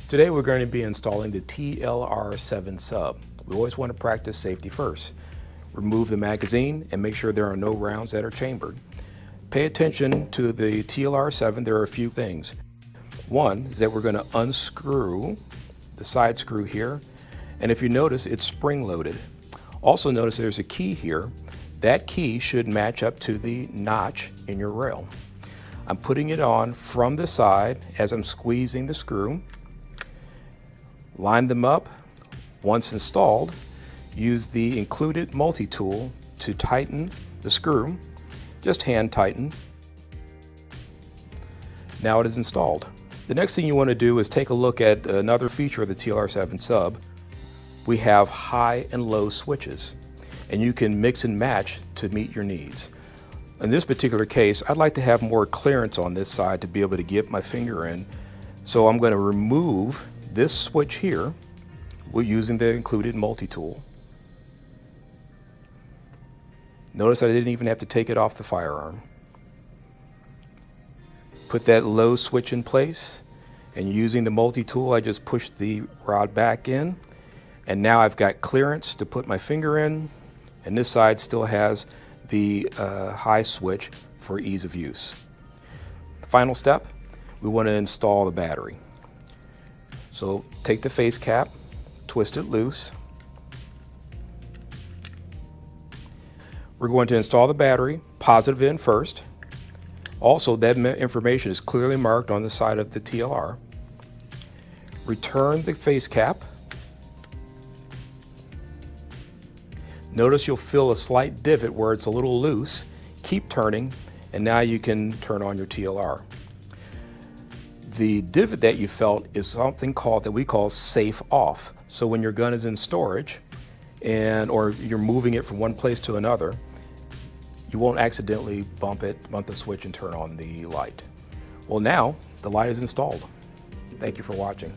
Today we're going to be installing the TLR7 sub. We always want to practice safety first. Remove the magazine and make sure there are no rounds that are chambered. Pay attention to the TLR7. There are a few things. One is that we're going to unscrew the side screw here, and if you notice, it's spring loaded. Also notice there's a key here. That key should match up to the notch in your rail. I'm putting it on from the side as I'm squeezing the screw. Line them up. Once installed, use the included multi-tool to tighten the screw. Just hand tighten. Now it is installed. The next thing you want to do is take a look at another feature of the TLR7 sub. We have high and low switches, and you can mix and match to meet your needs. In this particular case, I'd like to have more clearance on this side to be able to get my finger in. So I'm going to remove this switch here, we're using the included multi-tool. Notice I didn't even have to take it off the firearm. Put that low switch in place, and using the multi-tool I just pushed the rod back in, and now I've got clearance to put my finger in, and this side still has the high switch for ease of use. Final step, we want to install the battery. So take the face cap, twist it loose. We're going to install the battery, positive in first. Also, that information is clearly marked on the side of the TLR. Return the face cap. Notice you'll feel a slight divot where it's a little loose. Keep turning, and now you can turn on your TLR. The divot that you felt is something that we call safe off. So when your gun is in storage or you're moving it from one place to another, you won't accidentally bump the switch and turn on the light. Well, now the light is installed. Thank you for watching.